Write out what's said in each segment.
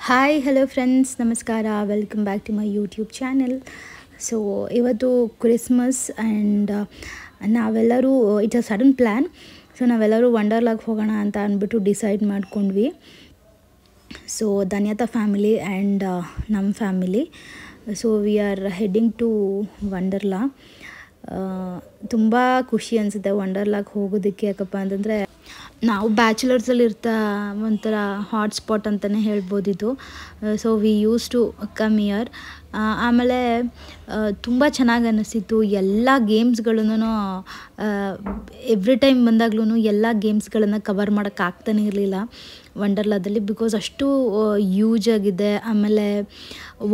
Hi hello friends, ನಮಸ್ಕಾರ. Welcome back to my YouTube channel. So ಇವತ್ತು Christmas and ನಾವೆಲ್ಲರೂ it's a sudden plan. So ನಾವೆಲ್ಲರೂ ವಂಡರ್ಲಾಗ್ ಹೋಗೋಣ ಅಂತ ಅಂದ್ಬಿಟ್ಟು ಡಿಸೈಡ್ ಮಾಡ್ಕೊಂಡ್ವಿ. ಸೊ ಧನ್ಯತಾ ಫ್ಯಾಮಿಲಿ ಆ್ಯಂಡ್ ನಮ್ಮ family. So we are heading to Wonderla. ತುಂಬ ಖುಷಿ ಅನಿಸುತ್ತೆ ವಂಡರ್ಲಾಗ್ ಹೋಗೋದಕ್ಕೆ. ಯಾಕಪ್ಪ ಅಂತಂದರೆ ನಾವು ಬ್ಯಾಚುಲರ್ಸಲ್ಲಿ ಒಂಥರ ಹಾಟ್ಸ್ಪಾಟ್ ಅಂತಲೇ ಹೇಳ್ಬೋದು ಇದು. So we used to come here. ಆಮೇಲೆ ತುಂಬ ಚೆನ್ನಾಗಿ ಅನ್ನಿಸ್ತಿತ್ತು. ಎಲ್ಲ ಗೇಮ್ಸ್ಗಳನ್ನೂ ಎವ್ರಿ ಟೈಮ್ ಬಂದಾಗ್ಲೂ ಎಲ್ಲ ಗೇಮ್ಸ್ಗಳನ್ನು ಕವರ್ ಮಾಡೋಕ್ಕಾಗ್ತಾನೆ ಇರಲಿಲ್ಲ ವಂಡರ್ಲಾದಲ್ಲಿ, ಬಿಕಾಸ್ ಅಷ್ಟು ಯೂಜ್ ಆಗಿದೆ. ಆಮೇಲೆ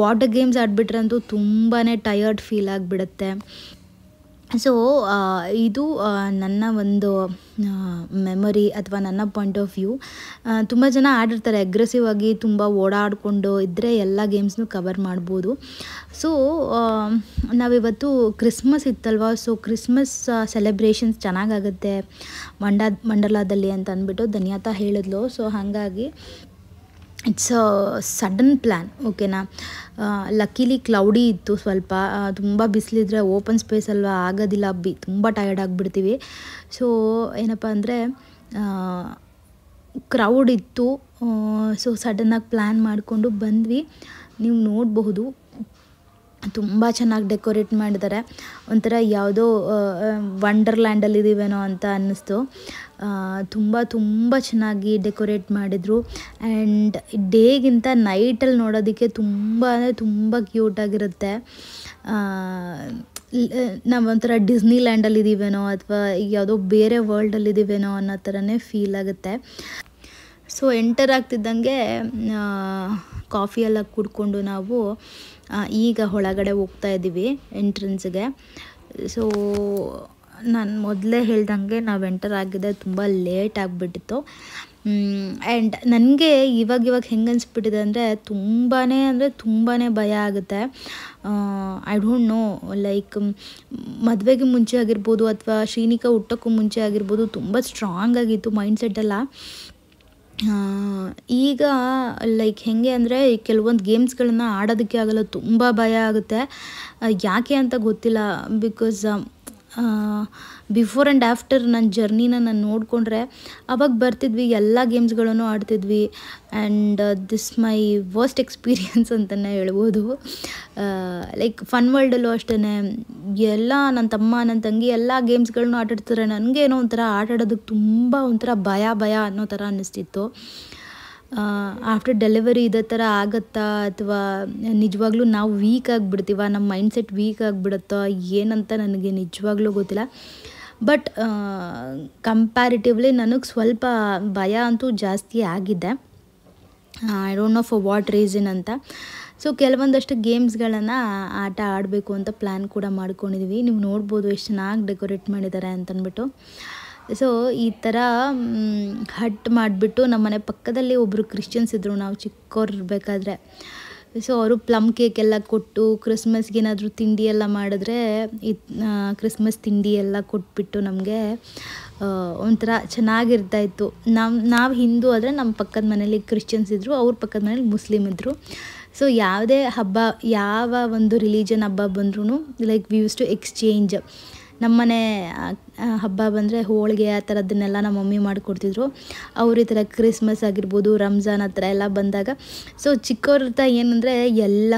ವಾಟರ್ ಗೇಮ್ಸ್ ಆಡಿಬಿಟ್ರಂತೂ ತುಂಬಾ ಟಯರ್ಡ್ ಫೀಲ್ ಆಗಿಬಿಡುತ್ತೆ. ಸೊ ಇದು ನನ್ನ ಒಂದು ಮೆಮೊರಿ ಅಥವಾ ನನ್ನ ಪಾಯಿಂಟ್ ಆಫ್ ವ್ಯೂ. ತುಂಬ ಜನ ಆಡಿರ್ತಾರೆ ಅಗ್ರೆಸಿವ್ ಆಗಿ, ತುಂಬ ಓಡಾಡಿಕೊಂಡು ಇದ್ದರೆ ಎಲ್ಲ ಗೇಮ್ಸ್ನೂ ಕವರ್ ಮಾಡ್ಬೋದು. ಸೊ ನಾವಿವತ್ತು ಕ್ರಿಸ್ಮಸ್ ಇತ್ತಲ್ವ, ಸೊ ಕ್ರಿಸ್ಮಸ್ ಸೆಲೆಬ್ರೇಷನ್ಸ್ ಚೆನ್ನಾಗಾಗುತ್ತೆ ವಂಡರ್ಲಾದಲ್ಲಿ ಅಂತ ಅಂದ್ಬಿಟ್ಟು ಧನ್ಯತಾ ಹೇಳಿದ್ಲು. ಸೊ ಹಾಗಾಗಿ ಇಟ್ಸ್ ಅ ಸಡನ್ ಪ್ಲ್ಯಾನ್, ಓಕೆನಾ. ಲಕ್ಕಿಲಿ ಕ್ಲೌಡಿ ಇತ್ತು ಸ್ವಲ್ಪ. ತುಂಬ ಬಿಸಿಲಿದ್ರೆ ಓಪನ್ ಸ್ಪೇಸ್ ಅಲ್ವಾ, ಆಗೋದಿಲ್ಲ, ತುಂಬ ಟಯರ್ಡ್ ಆಗಿಬಿಡ್ತೀವಿ. ಸೊ ಏನಪ್ಪ ಅಂದರೆ ಕ್ರೌಡ್ ಇತ್ತು. ಸೊ ಸಡನ್ನಾಗಿ ಪ್ಲ್ಯಾನ್ ಮಾಡಿಕೊಂಡು ಬಂದ್ವಿ. ನೀವು ನೋಡಬಹುದು ತುಂಬ ಚೆನ್ನಾಗಿ ಡೆಕೋರೇಟ್ ಮಾಡಿದ್ದಾರೆ. ಒಂಥರ ಯಾವುದೋ ವಂಡರ್ಲ್ಯಾಂಡಲ್ಲಿದ್ದೀವೇನೋ ಅಂತ ಅನ್ನಿಸ್ತು. ತುಂಬ ಚೆನ್ನಾಗಿ ಡೆಕೋರೇಟ್ ಮಾಡಿದರು. ಆ್ಯಂಡ್ ಡೇಗಿಂತ ನೈಟಲ್ಲಿ ನೋಡೋದಕ್ಕೆ ತುಂಬ ಕ್ಯೂಟಾಗಿರುತ್ತೆ. ನಾವೊಂಥರ ಡಿಸ್ನಿ ಲ್ಯಾಂಡಲ್ಲಿದ್ದೀವೇನೋ ಅಥವಾ ಯಾವುದೋ ಬೇರೆ ವರ್ಲ್ಡಲ್ಲಿದ್ದೀವೇನೋ ಅನ್ನೋ ಥರನೇ ಫೀಲ್ ಆಗುತ್ತೆ. ಸೊ ಎಂಟರ್ ಆಗ್ತಿದ್ದಂಗೆ ಕಾಫಿ ಎಲ್ಲ ಕುಡ್ಕೊಂಡು ನಾವು ಈಗ ಒಳಗಡೆ ಹೋಗ್ತಾ ಇದ್ದೀವಿ ಎಂಟ್ರೆನ್ಸ್ಗೆ. ಸೊ ನಾನು ಮೊದಲೇ ಹೇಳ್ದಂಗೆ ನಾವು ಎಂಟರ್ ಆಗಿದ್ದೆ ತುಂಬ ಲೇಟ್ ಆಗಿಬಿಟ್ಟಿತ್ತು. ಆ್ಯಂಡ್ ನನಗೆ ಇವಾಗ ಹೆಂಗೆ ಅನಿಸ್ಬಿಟ್ಟಿದೆ ಅಂದರೆ ತುಂಬಾ ಭಯ ಆಗುತ್ತೆ. ಐ ಡೋಂಟ್ ನೋ, ಲೈಕ್ ಮದುವೆಗೆ ಮುಂಚೆ ಆಗಿರ್ಬೋದು ಅಥವಾ ಶ್ರೀನಿಕಾ ಹುಟ್ಟೋಕ್ಕೂ ಮುಂಚೆ ಆಗಿರ್ಬೋದು ತುಂಬ ಸ್ಟ್ರಾಂಗ್ ಆಗಿತ್ತು ಮೈಂಡ್ಸೆಟ್ಟೆಲ್ಲ. ಈಗ ಲೈಕ್ ಹೇಗೆ ಅಂದರೆ ಕೆಲವೊಂದು ಗೇಮ್ಸ್ಗಳನ್ನ ಆಡೋದಕ್ಕೆ ಆಗಲ್ಲ, ತುಂಬ ಭಯ ಆಗುತ್ತೆ. ಯಾಕೆ ಅಂತ ಗೊತ್ತಿಲ್ಲ. ಬಿಕಾಸ್ ಬಿಫೋರ್ ಆ್ಯಂಡ್ ಆಫ್ಟರ್ ನನ್ನ ಜರ್ನಿನ ನಾನು ನೋಡಿಕೊಂಡ್ರೆ ಅವಾಗ ಬರ್ತಿದ್ವಿ, ಎಲ್ಲ ಗೇಮ್ಸ್ಗಳನ್ನು ಆಡ್ತಿದ್ವಿ. And this my worst experience ಅಂತಲೇ ಹೇಳ್ಬೋದು. ಲೈಕ್ ಫನ್ ವರ್ಲ್ಡಲ್ಲೂ ಅಷ್ಟೇ ಎಲ್ಲ ನನ್ನ ತಮ್ಮ ನನ್ನ ತಂಗಿ ಎಲ್ಲ ಗೇಮ್ಸ್ಗಳನ್ನೂ ಆಟಾಡ್ತಾರೆ. ನನಗೇನೋ ಒಂಥರ ಆಟಾಡೋದಕ್ಕೆ ತುಂಬ ಒಂಥರ ಭಯ ಅನ್ನೋ ಥರ ಅನ್ನಿಸ್ತಿತ್ತು. ಆಫ್ಟರ್ ಡೆಲಿವರಿ ಇದೇ ಥರ ಆಗುತ್ತಾ ಅಥವಾ ನಿಜವಾಗ್ಲೂ ನಾವು ವೀಕ್ ಆಗಿಬಿಡ್ತೀವ, ನಮ್ಮ ಮೈಂಡ್ಸೆಟ್ ವೀಕ್ ಆಗಿಬಿಡುತ್ತೋ ಏನಂತ ನನಗೆ ನಿಜವಾಗ್ಲೂ ಗೊತ್ತಿಲ್ಲ. ಬಟ್ ಕಂಪ್ಯಾರಿಟಿವ್ಲಿ ನನಗೆ ಸ್ವಲ್ಪ ಭಯ ಅಂತೂ ಜಾಸ್ತಿ ಆಗಿದೆ. I don't know for what reason ಅಂತ. ಸೊ ಕೆಲವೊಂದಷ್ಟು ಗೇಮ್ಸ್ಗಳನ್ನು ಆಟ ಆಡಬೇಕು ಅಂತ ಪ್ಲ್ಯಾನ್ ಕೂಡ ಮಾಡ್ಕೊಂಡಿದ್ದೀವಿ. ನೀವು ನೋಡ್ಬೋದು ಎಷ್ಟು ಚೆನ್ನಾಗಿ ಡೆಕೋರೇಟ್ ಮಾಡಿದ್ದಾರೆ ಅಂತಂದ್ಬಿಟ್ಟು. ಸೊ ಈ ಥರ ಹಟ್ ಮಾಡಿಬಿಟ್ಟು ನಮ್ಮನೆ ಪಕ್ಕದಲ್ಲಿ ಒಬ್ಬರು ಕ್ರಿಶ್ಚಿಯನ್ಸ್ ಇದ್ದರು ನಾವು ಚಿಕ್ಕವ್ರು ಇರಬೇಕಾದ್ರೆ. ಸೊ ಅವರು ಪ್ಲಮ್ ಕೇಕ್ ಎಲ್ಲ ಕೊಟ್ಟು ಕ್ರಿಸ್ಮಸ್ಗೆ ಏನಾದರೂ ತಿಂಡಿ ಎಲ್ಲ ಮಾಡಿದ್ರೆ ಕ್ರಿಸ್ಮಸ್ ತಿಂಡಿ ಎಲ್ಲ ಕೊಟ್ಬಿಟ್ಟು ನಮಗೆ ಒಂಥರ ಚೆನ್ನಾಗಿರ್ತಾಯಿತ್ತು. ನಾವು ಹಿಂದೂ ಆದರೆ ನಮ್ಮ ಪಕ್ಕದ ಮನೇಲಿ ಕ್ರಿಶ್ಚಿಯನ್ಸ್ ಇದ್ದರು, ಅವ್ರ ಪಕ್ಕದ ಮನೇಲಿ ಮುಸ್ಲಿಮ್ ಇದ್ದರು. ಸೊ ಯಾವುದೇ ಹಬ್ಬ, ಯಾವ ಒಂದು ರಿಲಿಜನ್ ಹಬ್ಬ ಬಂದ್ರೂ like we used to exchange. ನಮ್ಮನೆ ಹಬ್ಬ ಬಂದರೆ ಹೋಳಿಗೆ ಆ ಥರದ್ದನ್ನೆಲ್ಲ ನಮ್ಮ ಮಮ್ಮಿ ಮಾಡಿಕೊಡ್ತಿದ್ರು. ಅವ್ರು ಈ ಥರ ಕ್ರಿಸ್ಮಸ್ ಆಗಿರ್ಬೋದು, ರಂಜಾನ್ ಆ ಥರ ಎಲ್ಲ ಬಂದಾಗ ಸೊ ಚಿಕ್ಕವ್ರ ಏನಂದರೆ ಎಲ್ಲ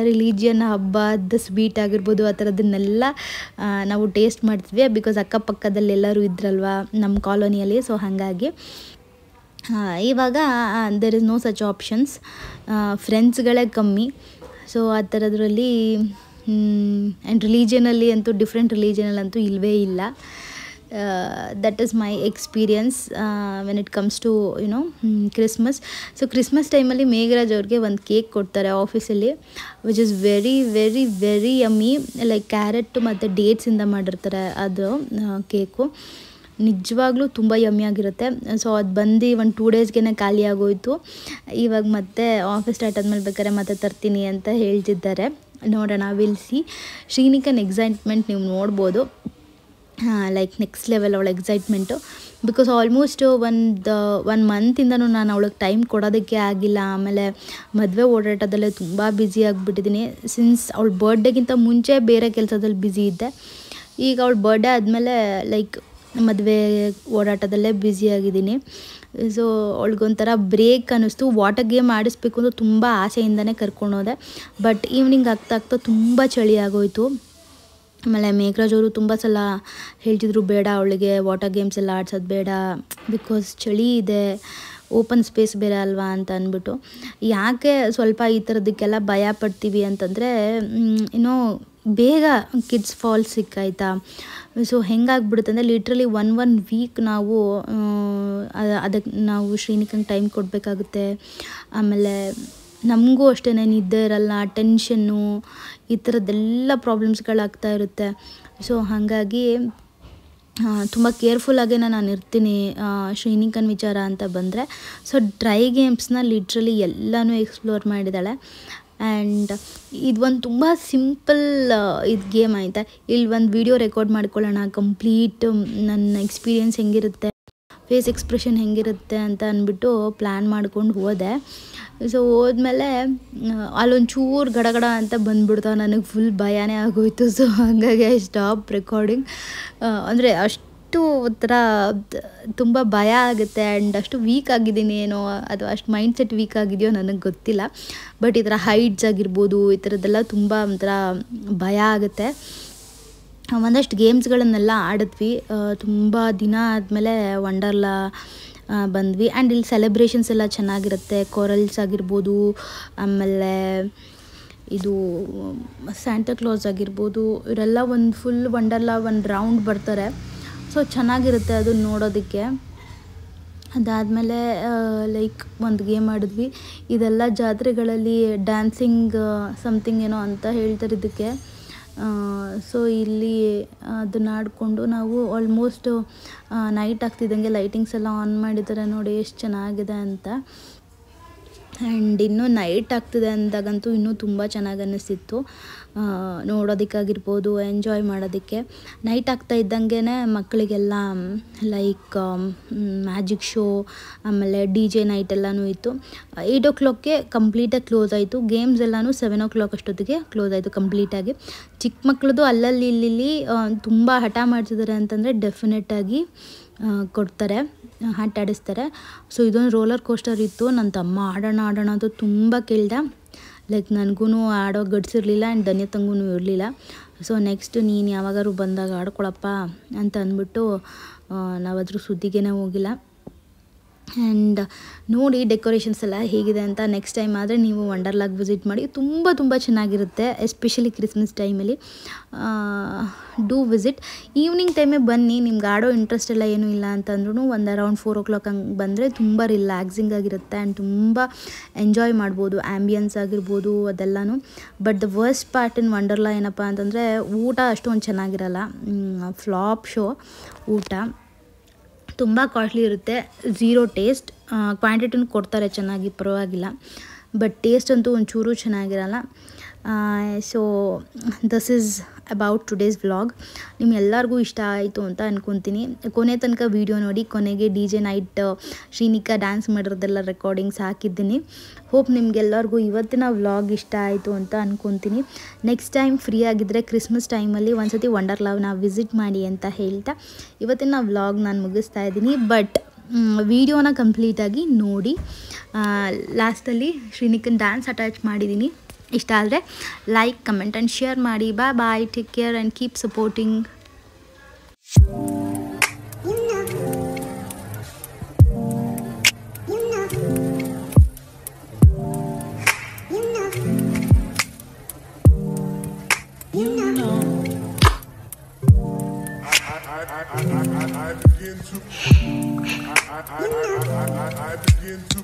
ರಿಲಿಜಿಯನ್ ಹಬ್ಬದ ಸ್ವೀಟ್ ಆಗಿರ್ಬೋದು ಆ ಥರದ್ದನ್ನೆಲ್ಲ ನಾವು ಟೇಸ್ಟ್ ಮಾಡ್ತಿದ್ವಿ. ಬಿಕಾಸ್ ಅಕ್ಕಪಕ್ಕದಲ್ಲಿ ಎಲ್ಲರೂ ಇದ್ರಲ್ವ ನಮ್ಮ ಕಾಲೋನಿಯಲ್ಲಿ. ಸೊ ಹಾಗಾಗಿ ಇವಾಗ there is no such options. ಫ್ರೆಂಡ್ಸ್ಗಳೇ ಕಮ್ಮಿ. ಸೊ ಆ ಥರದ್ರಲ್ಲಿ ಆ್ಯಂಡ್ ರಿಲಿಜನಲ್ಲಿ ಅಂತೂ ಡಿಫ್ರೆಂಟ್ ರಿಲಿಜನಲ್ಲಂತೂ ಇಲ್ಲವೇ ಇಲ್ಲ. That is my experience when it comes to you know Christmas. So Christmas ಟೈಮಲ್ಲಿ ಮೇಘರಾಜ್ ಅವ್ರಿಗೆ ಒಂದು ಕೇಕ್ ಕೊಡ್ತಾರೆ ಆಫೀಸಲ್ಲಿ, which is very yummy. Like carrot ಮತ್ತು ಡೇಟ್ಸಿಂದ ಮಾಡಿರ್ತಾರೆ ಅದು ಕೇಕು. ನಿಜವಾಗ್ಲೂ ತುಂಬ ಯಮ್ಮಿಯಾಗಿರುತ್ತೆ. ಸೊ ಅದು ಬಂದು ಒಂದು 2 ಡೇಸ್ಗೆ ಖಾಲಿ ಆಗೋಯಿತು. ಇವಾಗ ಮತ್ತೆ ಆಫೀಸ್ ಸ್ಟಾರ್ಟ್ ಆದಮೇಲೆ ಬೇಕಾದ್ರೆ ಮತ್ತೆ ತರ್ತೀನಿ ಅಂತ ಹೇಳ್ತಿದ್ದಾರೆ. ನೋಡೋಣ, ವಿಲ್ ಸಿ. ಶ್ರೀನಿಕನ್ ಎಕ್ಸೈಟ್ಮೆಂಟ್ ನೀವು ನೋಡ್ಬೋದು. ಲೈಕ್ ನೆಕ್ಸ್ಟ್ ಲೆವೆಲ್ ಅವಳ ಎಕ್ಸೈಟ್ಮೆಂಟು. ಬಿಕಾಸ್ ಆಲ್ಮೋಸ್ಟ್ ಒನ್ ಮಂತಿಂದನೂ ನಾನು ಅವಳಿಗೆ ಟೈಮ್ ಕೊಡೋದಕ್ಕೆ ಆಗಿಲ್ಲ. ಆಮೇಲೆ ಮದುವೆ ಓಡಾಟದಲ್ಲೇ ತುಂಬ ಬ್ಯುಸಿ ಆಗಿಬಿಟ್ಟಿದ್ದೀನಿ. ಸಿನ್ಸ್ ಅವಳ ಬರ್ಡೇಗಿಂತ ಮುಂಚೆ ಬೇರೆ ಕೆಲಸದಲ್ಲಿ ಬ್ಯುಸಿ ಇದ್ದೆ. ಈಗ ಅವಳ ಬರ್ಡೇ ಆದಮೇಲೆ ಲೈಕ್ ಮದುವೆ ಓಡಾಟದಲ್ಲೇ ಬ್ಯುಸಿಯಾಗಿದ್ದೀನಿ. ಸೊ ಅವಳಿಗೊಂಥರ ಬ್ರೇಕ್ ಅನ್ನಿಸ್ತು. ವಾಟರ್ ಗೇಮ್ ಆಡಿಸ್ಬೇಕು ಅಂತ ತುಂಬ ಆಸೆಯಿಂದನೇ ಕರ್ಕೊಂಡೋದೆ. ಬಟ್ ಈವ್ನಿಂಗ್ ಆಗ್ತಾ ತುಂಬ ಚಳಿ ಆಗೋಯಿತು. ಆಮೇಲೆ ಮೇಘರಾಜ್ ಅವರು ತುಂಬ ಸಲ ಹೇಳ್ತಿದ್ರು, ಬೇಡ ಅವಳಿಗೆ ವಾಟರ್ ಗೇಮ್ಸ್ ಎಲ್ಲ ಆಡ್ಸೋದು ಬೇಡ, ಬಿಕಾಸ್ ಚಳಿ ಇದೆ, ಓಪನ್ ಸ್ಪೇಸ್ ಬೇರೆ ಅಲ್ವಾ ಅಂತ ಅಂದ್ಬಿಟ್ಟು. ಯಾಕೆ ಸ್ವಲ್ಪ ಈ ಥರದಕ್ಕೆಲ್ಲ ಭಯ ಪಡ್ತೀವಿ ಅಂತಂದರೆ ಏನೋ ಬೇಗ ಕಿಡ್ಸ್ ಫಾಲ್ ಸಿಕ್ಕಾಯ್ತಾ. ಸೊ ಹೆಂಗಾಗ್ಬಿಡುತ್ತೆ ಅಂದರೆ ಲಿಟ್ರಲಿ ಒನ್ ವೀಕ್ ನಾವು ಅದಕ್ಕೆ ನಾವು ಶ್ರೀನಿಕಂಗೆ ಟೈಮ್ ಕೊಡಬೇಕಾಗುತ್ತೆ. ಆಮೇಲೆ ನಮಗೂ ಅಷ್ಟೇ ನಿದ್ದೆ ಇರಲ್ಲ, ಟೆನ್ಷನ್ನು, ಈ ಥರದ್ದೆಲ್ಲ ಪ್ರಾಬ್ಲಮ್ಸ್ಗಳಾಗ್ತಾ ಇರುತ್ತೆ. ಸೊ ಹಾಗಾಗಿ ತುಂಬ ಕೇರ್ಫುಲ್ಲಾಗೇ ನಾನು ಇರ್ತೀನಿ ಶ್ರೀನಿಕನ್ ವಿಚಾರ ಅಂತ ಬಂದರೆ. ಸೊ ಡ್ರೈ ಗೇಮ್ಸ್ನ ಲಿಟ್ರಲಿ ಎಲ್ಲನೂ ಎಕ್ಸ್ಪ್ಲೋರ್ ಮಾಡಿದ್ದಾಳೆ. ಆ್ಯಂಡ್ ಇದು ಒಂದು ತುಂಬ ಸಿಂಪಲ್ ಇದು ಗೇಮ್ ಆಯಿತಾ. ಇಲ್ಲಿ ಒಂದು ವಿಡಿಯೋ ರೆಕಾರ್ಡ್ ಮಾಡ್ಕೊಳ್ಳೋಣ, ಕಂಪ್ಲೀಟ್ ನನ್ನ ಎಕ್ಸ್ಪೀರಿಯೆನ್ಸ್ ಹೆಂಗಿರುತ್ತೆ, ಫೇಸ್ ಎಕ್ಸ್ಪ್ರೆಷನ್ ಹೆಂಗಿರುತ್ತೆ ಅಂತ ಅಂದ್ಬಿಟ್ಟು ಪ್ಲ್ಯಾನ್ ಮಾಡ್ಕೊಂಡು ಹೋದೆ. ಸೊ ಹೋದ್ಮೇಲೆ ಅಲ್ಲೊಂಚೂರು ಗಡಗಡ ಅಂತ ಬಂದ್ಬಿಡ್ತಾವೆ, ನನಗೆ ಫುಲ್ ಭಯನೇ ಆಗೋಯ್ತು. ಸೊ ಹಾಗಾಗಿ ಐ ಸ್ಟಾಪ್ ರೆಕಾರ್ಡಿಂಗ್. ಅಂದರೆ ಅಷ್ಟು ಒಂಥರ ತುಂಬ ಭಯ ಆಗುತ್ತೆ. ಆ್ಯಂಡ್ ಅಷ್ಟು ವೀಕ್ ಆಗಿದ್ದೀನಿ ಏನೋ, ಅಥವಾ ಅಷ್ಟು ಮೈಂಡ್ಸೆಟ್ ವೀಕ್ ಆಗಿದೆಯೋ ನನಗೆ ಗೊತ್ತಿಲ್ಲ. ಬಟ್ ಈ ಥರ ಹೈಟ್ಸ್ ಆಗಿರ್ಬೋದು, ಈ ಥರದ್ದೆಲ್ಲ ತುಂಬ ಒಂಥರ ಭಯ ಆಗುತ್ತೆ. ಒಂದಷ್ಟು ಗೇಮ್ಸ್ಗಳನ್ನೆಲ್ಲ ಆಡಿದ್ವಿ. ತುಂಬ ದಿನ ಆದಮೇಲೆ ವಂಡರ್ಲಾ ಬಂದ್ವಿ. ಆ್ಯಂಡ್ ಇಲ್ಲಿ ಸೆಲೆಬ್ರೇಷನ್ಸ್ ಎಲ್ಲ ಚೆನ್ನಾಗಿರುತ್ತೆ. ಕೊರಲ್ಸ್ ಆಗಿರ್ಬೋದು, ಆಮೇಲೆ ಇದು ಸ್ಯಾಂಟಾ ಕ್ಲಾಸ್ ಆಗಿರ್ಬೋದು, ಇವರೆಲ್ಲ ಒಂದು ಫುಲ್ ವಂಡರ್ಲಾ ಒಂದು ರೌಂಡ್ ಬರ್ತಾರೆ. ಸೊ ಚೆನ್ನಾಗಿರುತ್ತೆ ಅದು ನೋಡೋದಕ್ಕೆ. ಅದಾದಮೇಲೆ ಲೈಕ್ ಒಂದು ಗೇಮ್ ಆಡಿದ್ವಿ. ಇದೆಲ್ಲ ಜಾತ್ರೆಗಳಲ್ಲಿ ಡ್ಯಾನ್ಸಿಂಗ್ ಸಮಥಿಂಗ್ ಏನೋ ಅಂತ ಹೇಳ್ತಾರೆ ಇದಕ್ಕೆ. ಸೊ ಇಲ್ಲಿ ಅದನ್ನ ಆಡಿಕೊಂಡು ನಾವು ಆಲ್ಮೋಸ್ಟ್ ನೈಟ್ ಆಗ್ತಿದ್ದಂಗೆ ಲೈಟಿಂಗ್ಸ್ ಎಲ್ಲ ಆನ್ ಮಾಡಿದ್ದಾರೆ. ನೋಡಿ ಎಷ್ಟು ಚೆನ್ನಾಗಿದೆ ಅಂತ. ಆ್ಯಂಡ್ ಇನ್ನೂ ನೈಟ್ ಆಗ್ತಿದೆ ಅಂದಾಗಂತೂ ಇನ್ನೂ ತುಂಬ ಚೆನ್ನಾಗಿ ಅನ್ನಿಸ್ತಿತ್ತು ನೋಡೋದಕ್ಕಾಗಿರ್ಬೋದು, ಎಂಜಾಯ್ ಮಾಡೋದಕ್ಕೆ. ನೈಟ್ ಆಗ್ತಾ ಇದ್ದಂಗೆ ಮಕ್ಕಳಿಗೆಲ್ಲ ಲೈಕ್ ಮ್ಯಾಜಿಕ್ ಶೋ, ಆಮೇಲೆ DJ ನೈಟ್ ಎಲ್ಲನೂ ಇತ್ತು. 8 o'clockಗೆ ಕಂಪ್ಲೀಟಾಗಿ ಕ್ಲೋಸ್ ಆಯಿತು. ಗೇಮ್ಸ್ ಎಲ್ಲನೂ 7 o'clock ಅಷ್ಟೊತ್ತಿಗೆ ಕ್ಲೋಸ್ ಆಯಿತು ಕಂಪ್ಲೀಟಾಗಿ. ಚಿಕ್ಕ ಮಕ್ಕಳದು ಅಲ್ಲಲ್ಲಿ ಇಲ್ಲಿ ತುಂಬ ಹಠ ಮಾಡ್ತಿದ್ದಾರೆ ಅಂತಂದರೆ ಡೆಫಿನೆಟಾಗಿ ಕೊಡ್ತಾರೆ, ಆಟ ಆಡಿಸ್ತಾರೆ. ಸೊ ಇದೊಂದು ರೋಲರ್ ಕೋಸ್ಟರ್ ಇತ್ತು. ನನ್ನ ತಮ್ಮ ಆಡೋಣ ಅಂತ ತುಂಬ ಕೇಳ್ದೆ. ಲೈಕ್ ನನಗೂ ಆಡೋ ಗಡ್ಸಿರಲಿಲ್ಲ ಆ್ಯಂಡ್ ಧನ್ಯತಂಗೂ ಇರಲಿಲ್ಲ. ಸೊ ನೆಕ್ಸ್ಟ್ ನೀನು ಯಾವಾಗಾದ್ರು ಬಂದಾಗ ಆಡ್ಕೊಳಪ್ಪ ಅಂತ ಅಂದ್ಬಿಟ್ಟು ನಾವಾದರೂ ಸುದ್ದಿಗೇ ಹೋಗಿಲ್ಲ. ಆ್ಯಂಡ್ ನೋಡಿ ಡೆಕೋರೇಷನ್ಸ್ ಎಲ್ಲ ಹೇಗಿದೆ ಅಂತ. ನೆಕ್ಸ್ಟ್ ಟೈಮ್ ಆದರೆ ನೀವು ವಂಡರ್ಲಾಗೆ ವಿಸಿಟ್ ಮಾಡಿ, ತುಂಬ ಚೆನ್ನಾಗಿರುತ್ತೆ. ಎಸ್ಪೆಷಲಿ ಕ್ರಿಸ್ಮಸ್ ಟೈಮಲ್ಲಿ ಡೂ ವಿಸಿಟ್. ಈವ್ನಿಂಗ್ ಟೈಮೇ ಬನ್ನಿ, ನಿಮ್ಗೆ ಆಡೋ ಇಂಟ್ರೆಸ್ಟ್ ಎಲ್ಲ ಏನೂ ಇಲ್ಲ ಅಂತಂದ್ರೂ ಒಂದು ಅರೌಂಡ್ 4 o'clock ಹಂಗೆ ಬಂದರೆ ತುಂಬ ರಿಲ್ಯಾಕ್ಸಿಂಗ್ ಆಗಿರುತ್ತೆ ಆ್ಯಂಡ್ ತುಂಬ ಎಂಜಾಯ್ ಮಾಡ್ಬೋದು. ಆ್ಯಂಬಿಯನ್ಸ್ ಆಗಿರ್ಬೋದು ಅದೆಲ್ಲನೂ. But the worst part in Wonderla ಏನಪ್ಪ ಅಂತಂದರೆ ಊಟ ಅಷ್ಟೊಂದು ಚೆನ್ನಾಗಿರಲ್ಲ. ಫ್ಲಾಪ್ ಶೋ ಊಟ ತುಂಬ ಕಾಸ್ಟ್ಲಿ ಇರುತ್ತೆ. Zero taste. ಕ್ವಾಂಟಿಟಿನೂ ಕೊಡ್ತಾರೆ ಚೆನ್ನಾಗಿ, ಪರವಾಗಿಲ್ಲ. ಬಟ್ ಟೇಸ್ಟ್ ಅಂತೂ ಒಂಚೂರು ಚೆನ್ನಾಗಿರಲ್ಲ. So this is about today's vlog. ನಿಮ್ಗೆಲ್ಲರಿಗೂ ಇಷ್ಟ ಆಯಿತು ಅಂತ ಅಂದ್ಕೊತೀನಿ. ಕೊನೆ ತನಕ ವೀಡಿಯೋ ನೋಡಿ. ಕೊನೆಗೆ DJ night Shrinika dance ಮಾಡಿರೋದೆಲ್ಲ recordings ಹಾಕಿದ್ದೀನಿ. ಹೋಪ್ ನಿಮಗೆಲ್ಲರಿಗೂ ಇವತ್ತಿನ ವ್ಲಾಗ್ ಇಷ್ಟ ಆಯಿತು ಅಂತ ಅಂದ್ಕೊತೀನಿ. ನೆಕ್ಸ್ಟ್ ಟೈಮ್ ಫ್ರೀ ಆಗಿದ್ದರೆ ಕ್ರಿಸ್ಮಸ್ ಟೈಮಲ್ಲಿ ಒಂದ್ಸತಿ ವಂಡರ್ಲಾನ ವಿಸಿಟ್ ಮಾಡಿ ಅಂತ ಹೇಳ್ತಾ ಇವತ್ತಿನ ವ್ಲಾಗ್ ನಾನು ಮುಗಿಸ್ತಾ ಇದ್ದೀನಿ. ಬಟ್ ವಿಡಿಯೋನ ಕಂಪ್ಲೀಟಾಗಿ ನೋಡಿ. ಲಾಸ್ಟಲ್ಲಿ ಶ್ರೀನಿಕನ್ ಡ್ಯಾನ್ಸ್ ಅಟ್ಯಾಚ್ ಮಾಡಿದ್ದೀನಿ. ಇಷ್ಟ ಆದರೆ ಲೈಕ್, ಕಮೆಂಟ್ ಆ್ಯಂಡ್ ಶೇರ್ ಮಾಡಿ. Bye, take care and keep supporting. I begin to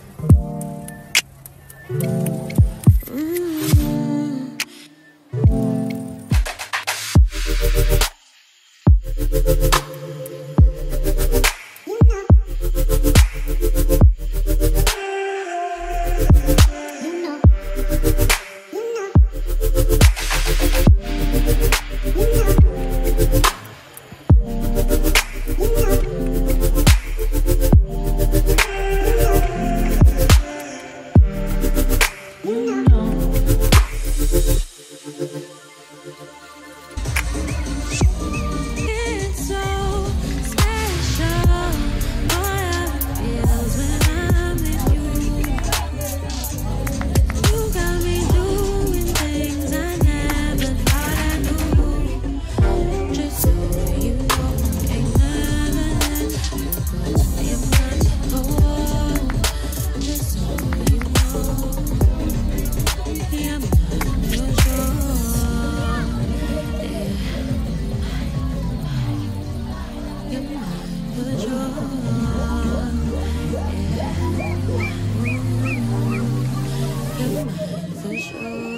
for sure.